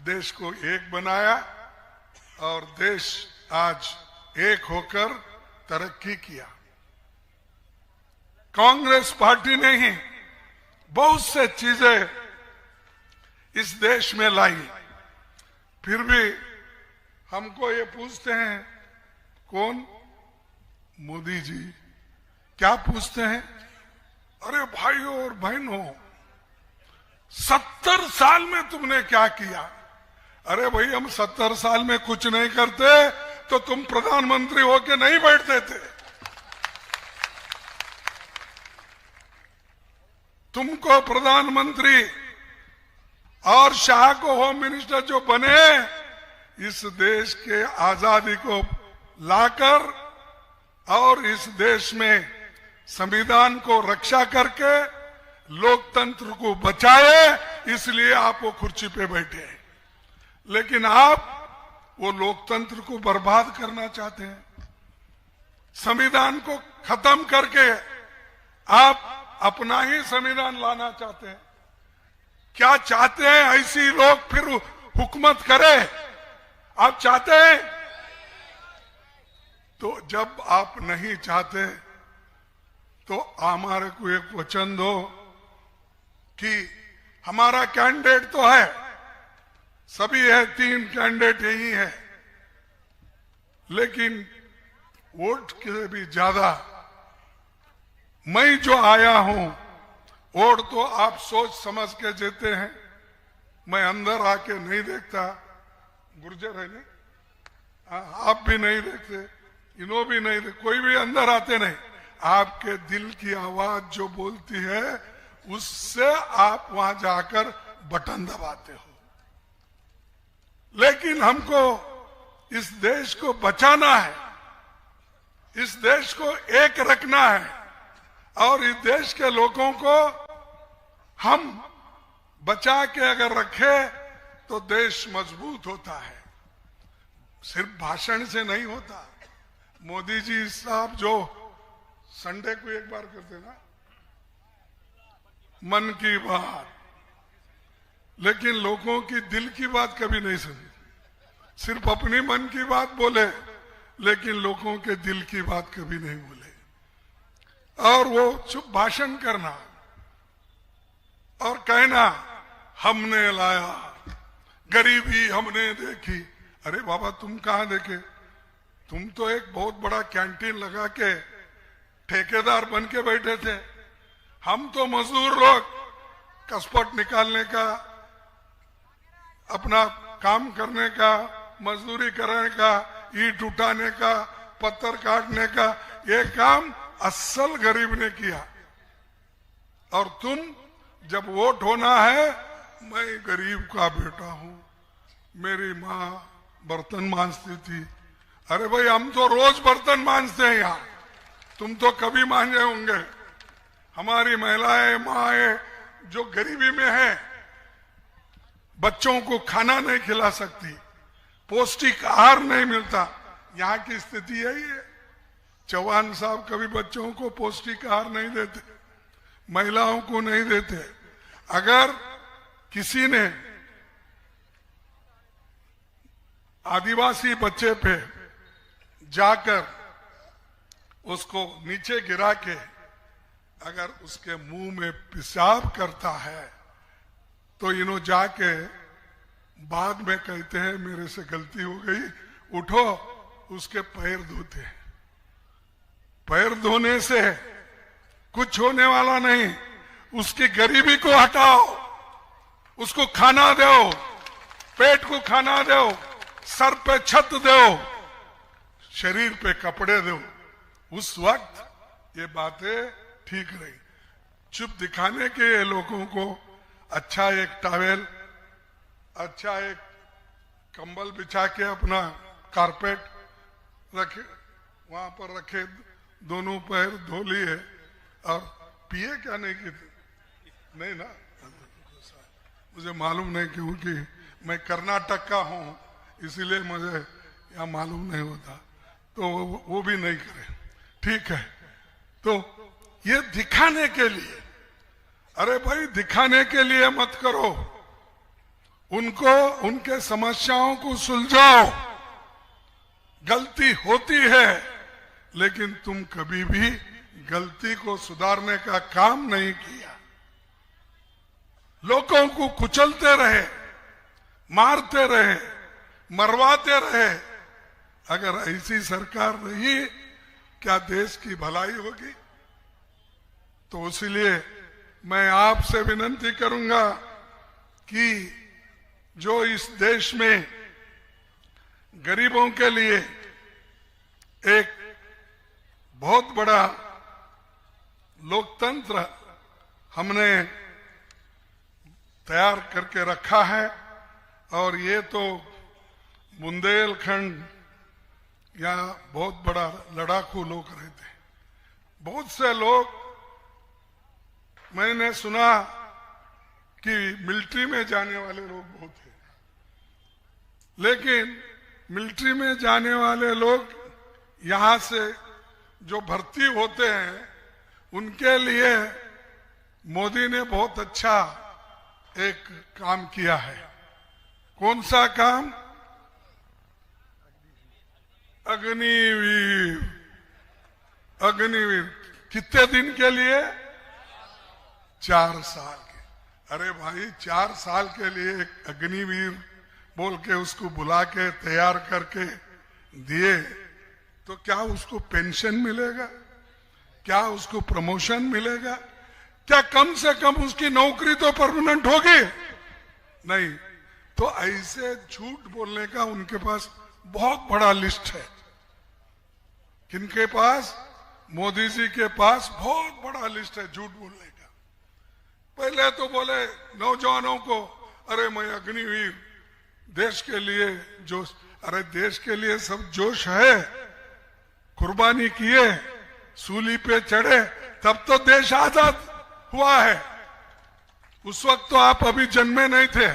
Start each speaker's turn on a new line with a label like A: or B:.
A: देश को एक बनाया और देश आज एक होकर तरक्की किया। कांग्रेस पार्टी ने ही बहुत से चीजें इस देश में लाई, फिर भी हमको ये पूछते हैं, कौन? मोदी जी। क्या पूछते हैं? अरे भाइयों और बहनों, 70 साल में तुमने क्या किया? अरे भाई, हम 70 साल में कुछ नहीं करते तो तुम प्रधानमंत्री होके नहीं बैठते थे। तुमको प्रधानमंत्री और शाह को होम मिनिस्टर जो बने, इस देश के आजादी को लाकर और इस देश में संविधान को रक्षा करके लोकतंत्र को बचाए, इसलिए आप वो कुर्सी पे बैठे हैं। लेकिन आप वो लोकतंत्र को बर्बाद करना चाहते हैं। संविधान को खत्म करके आप अपना ही संविधान लाना चाहते हैं। क्या चाहते हैं ऐसी लोग फिर हुकूमत करे? आप चाहते हैं? तो जब आप नहीं चाहते तो हमारे को एक वचन दो कि हमारा कैंडिडेट तो है, सभी है, 3 कैंडिडेट यही है, लेकिन वोट के भी ज्यादा मैं जो आया हूं, वोट तो आप सोच समझ के देते हैं। मैं अंदर आके नहीं देखता, गुर्जर है नहीं, आप भी नहीं देखते, इन्हों भी नहीं देखते, कोई भी अंदर आते नहीं। आपके दिल की आवाज जो बोलती है, उससे आप वहां जाकर बटन दबाते हो। लेकिन हमको इस देश को बचाना है, इस देश को एक रखना है, और इस देश के लोगों को हम बचा के अगर रखे तो देश मजबूत होता है, सिर्फ भाषण से नहीं होता। मोदी जी साहब जो संडे को एक बार करते ना, मन की बात, लेकिन लोगों की दिल की बात कभी नहीं सुनी। सिर्फ अपनी मन की बात बोले, लेकिन लोगों के दिल की बात कभी नहीं बोले। और वो चुप भाषण करना और कहना हमने लाया, गरीबी हमने देखी। अरे बाबा, तुम कहां देखे? तुम तो एक बहुत बड़ा कैंटीन लगा के ठेकेदार बन के बैठे थे। हम तो मजदूर लोग कसपट निकालने का, अपना काम करने का, मजदूरी करने का, ईंट उठाने का, पत्थर काटने का, ये काम असल गरीब ने किया। और तुम जब वोट होना है, मैं गरीब का बेटा हूं, मेरी माँ बर्तन मांजती थी। अरे भाई, हम तो रोज बर्तन मांजते हैं यहाँ, तुम तो कभी मांजे होंगे। हमारी महिलाएं, माएं जो गरीबी में है, बच्चों को खाना नहीं खिला सकती, पौष्टिक आहार नहीं मिलता। यहाँ की स्थिति यही है। चौहान साहब कभी बच्चों को पौष्टिक आहार नहीं देते, महिलाओं को नहीं देते। अगर किसी ने आदिवासी बच्चे पे जाकर उसको नीचे गिरा के अगर उसके मुंह में पेशाब करता है, तो इन्हों जाके बाद में कहते हैं मेरे से गलती हो गई, उठो, उसके पैर धोते हैं। पैर धोने से कुछ होने वाला नहीं, उसकी गरीबी को हटाओ, उसको खाना दो, पेट को खाना दो, सर पे छत दो, शरीर पे कपड़े दो। उस वक्त ये बातें ठीक रही। चुप दिखाने के लोगों को अच्छा एक टॉवेल, अच्छा एक कंबल बिछा के अपना कारपेट रखे, वहां पर रखे, दोनों पैर धो लिए और पिए क्या नहीं कि नहीं ना, मुझे मालूम नहीं क्योंकि मैं कर्नाटक का हूं, इसीलिए मुझे यहाँ मालूम नहीं होता, तो वो भी नहीं करे। ठीक है, तो ये दिखाने के लिए, अरे भाई दिखाने के लिए मत करो, उनको उनके समस्याओं को सुलझाओ। गलती होती है, लेकिन तुम कभी भी गलती को सुधारने का काम नहीं किया। लोगों को कुचलते रहे, मारते रहे, मरवाते रहे। अगर ऐसी सरकार रही, क्या देश की भलाई होगी? तो इसलिए मैं आपसे विनती करूंगा कि जो इस देश में गरीबों के लिए एक बहुत बड़ा लोकतंत्र हमने तैयार करके रखा है, और ये तो बुंदेलखंड या बहुत बड़ा लड़ाकू लोग रहते हैं। बहुत से लोग, मैंने सुना कि मिलिट्री में जाने वाले लोग बहुत हैं, लेकिन मिलिट्री में जाने वाले लोग यहाँ से जो भर्ती होते हैं, उनके लिए मोदी ने बहुत अच्छा एक काम किया है। कौन सा काम? अग्निवीर। अग्निवीर कितने दिन के लिए? 4 साल के। अरे भाई, 4 साल के लिए एक अग्निवीर बोल के उसको बुला के तैयार करके दिए, तो क्या उसको पेंशन मिलेगा? क्या उसको प्रमोशन मिलेगा? क्या कम से कम उसकी नौकरी तो परमानेंट होगी? नहीं। तो ऐसे झूठ बोलने का उनके पास बहुत बड़ा लिस्ट है। किनके पास? मोदी जी के पास बहुत बड़ा लिस्ट है झूठ बोलने का। पहले तो बोले नौजवानों को, अरे मैं अग्निवीर, देश के लिए जोश। अरे देश के लिए सब जोश है, कुर्बानी किए, सूली पे चढ़े, तब तो देश आजाद हुआ है। उस वक्त तो आप अभी जन्मे नहीं थे।